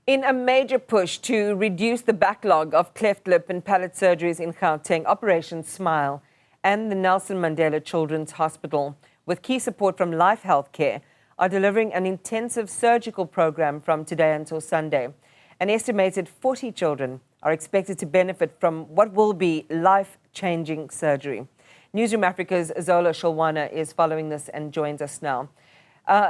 In a major push to reduce the backlog of cleft lip and palate surgeries in Gauteng, Operation Smile and the Nelson Mandela Children's Hospital, with key support from Life Healthcare, are delivering an intensive surgical program from today until Sunday. An estimated 40 children are expected to benefit from what will be life-changing surgery. Newzroom Afrika's Zola Sholwana is following this and joins us now.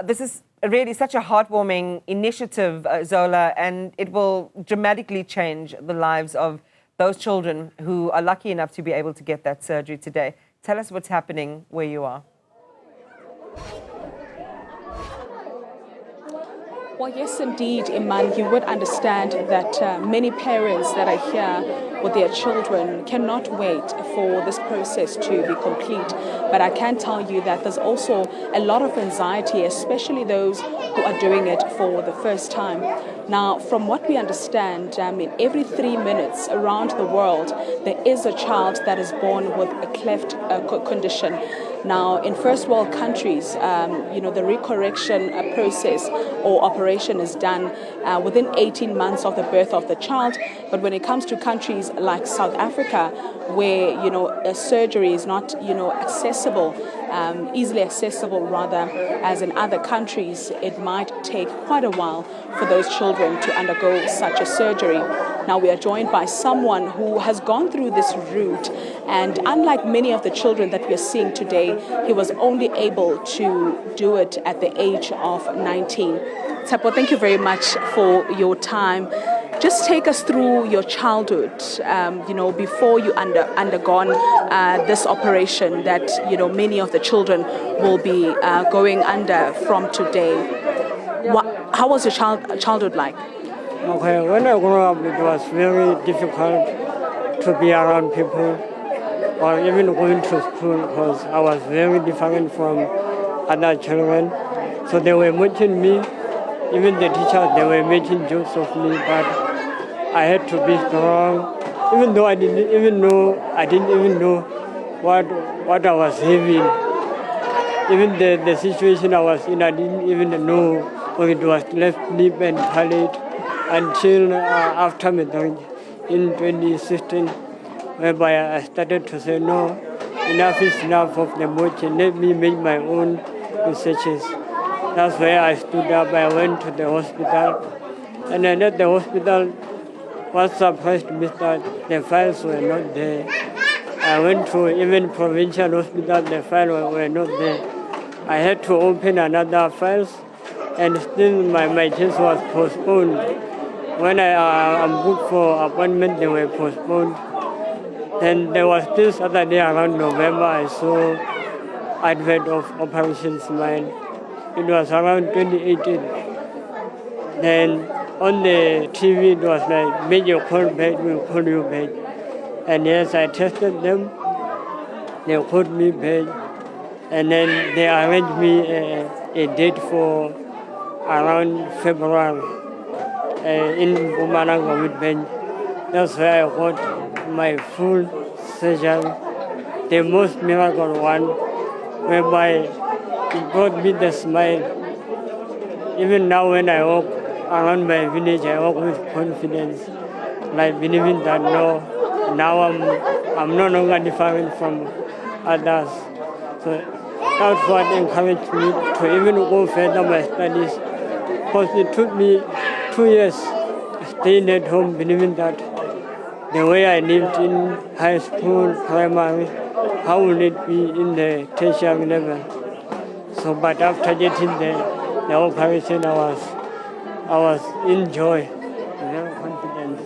This is really such a heartwarming initiative, Zola, and it will dramatically change the lives of those children who are lucky enough to be able to get that surgery today. Tell us what's happening where you are. Well, yes, indeed, Iman, you would understand that many parents that are here with their children cannot wait for this process to be complete. But I can tell you that there's also a lot of anxiety, especially those who are doing it for the first time. Now, from what we understand, in every 3 minutes around the world, there is a child that is born with a cleft condition. Now, in first world countries, the recorrection process or operation is done within 18 months of the birth of the child. But when it comes to countries like South Africa, where, a surgery is not, accessible, easily accessible rather, as in other countries, it might take quite a while for those children to undergo such a surgery. Now, we are joined by someone who has gone through this route, and unlike many of the children that we are seeing today, he was only able to do it at the age of 19. Tsepo, thank you very much for your time. Just take us through your childhood, before you undergone this operation that, many of the children will be going under from today. How was your childhood like? Okay, when I grew up, it was very difficult to be around people or even going to school because I was very different from other children. So they were mocking me, even the teachers, they were making jokes of me, but I had to be strong, even though I didn't even know what I was having. Even the situation I was in, I didn't even know when it was left lip and palate until after marriage in 2016, whereby I started to say, no, enough is enough of the motion, let me make my own researches. That's where I stood up. I went to the hospital, and then at the hospital, what surprised me that the files were not there. I went to even provincial hospital, the files were not there. I had to open another files, and still my case was postponed. When I'm booked for appointment, they were postponed. Then there was this Saturday around November, I saw advert of Operation Smile. It was around 2018. Then on the TV, it was like, make your call back, we'll call you back. And yes, I tested them. They called me back. And then they arranged me a date for around February in Bumananga with Ben. That's where I got my full surgery, the most miracle one, whereby it brought me the smile. Even now when I walk around my village, I walk with confidence, like believing that now I'm no longer different from others. So that's what encouraged me to even go further my studies, because it took me 2 years staying at home, believing that the way I lived in high school, primary, how will it be in the tertiary level? So, but after getting the operation, I was in joy, very confident.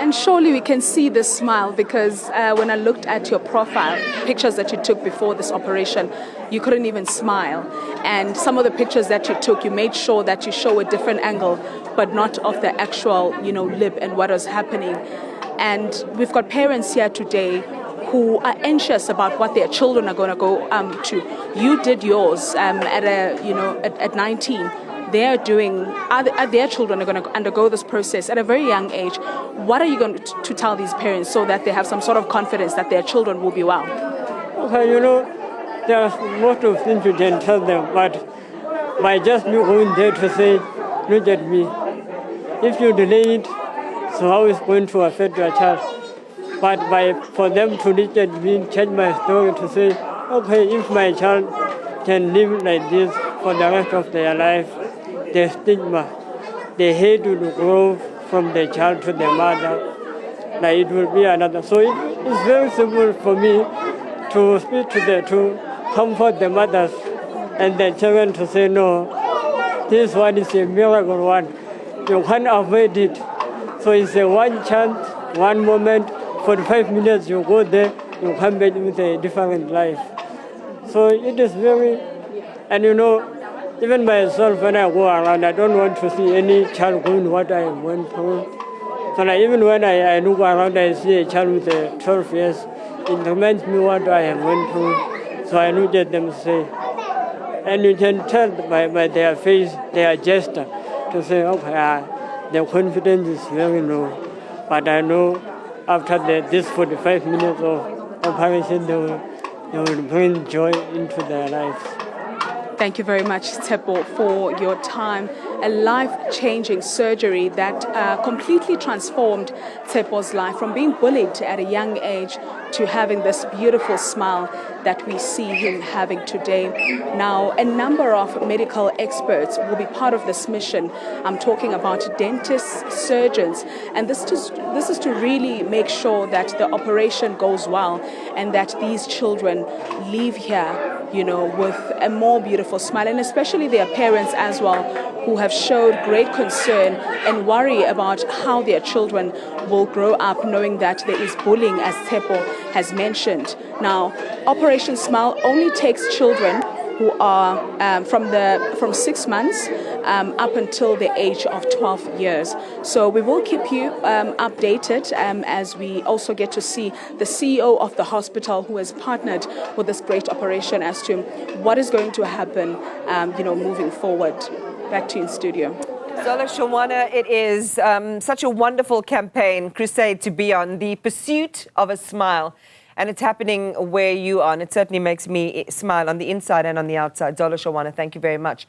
And surely we can see this smile, because when I looked at your profile, pictures that you took before this operation, you couldn't even smile. And some of the pictures that you took, you made sure that you show a different angle, but not of the actual, lip and what was happening. And we've got parents here today who are anxious about what their children are going to go to. You did yours at 19. Their children are going to undergo this process at a very young age. What are you going to tell these parents so that they have some sort of confidence that their children will be well? Okay, there's most of things you can tell them, but by just me going there to say, look at me, if you delay it, so how is going to affect your child? But for them to look at me, change my story to say, okay, if my child can live like this for the rest of their life, the stigma, the hate will grow from the child to the mother, like it will be another. So it's very simple for me to speak to comfort the mothers and the children to say, no, this one is a miracle one. You can't avoid it. So it's a one chance, one moment, 45 minutes you go there, you come back with a different life. So it is very, and you know, even myself when I go around, I don't want to see any child going what I went through. So like even when I look around, I see a child with 12 years, it reminds me what I have went through. So I look at them and say, and you can tell by their face, their gesture, to say, okay, their confidence is very low. But I know after this 45 minutes of operation, they will bring joy into their lives. Thank you very much, Tshepo, for your time. A life-changing surgery that completely transformed Tshepo's life from being bullied at a young age to having this beautiful smile that we see him having today. Now, a number of medical experts will be part of this mission. I'm talking about dentists, surgeons, and this is to really make sure that the operation goes well and that these children leave here, you know, with a more beautiful smile, and especially their parents as well, who have showed great concern and worry about how their children will grow up knowing that there is bullying, as Tshepo has mentioned. Now, Operation Smile only takes children who are from 6 months up until the age of 12 years. So we will keep you updated as we also get to see the CEO of the hospital who has partnered with this great operation as to what is going to happen, moving forward. Back to you in studio. Zola, Sholwana, it is such a wonderful campaign, crusade to be on, the pursuit of a smile. And it's happening where you are, and it certainly makes me smile on the inside and on the outside. Zola, Sholwana, thank you very much.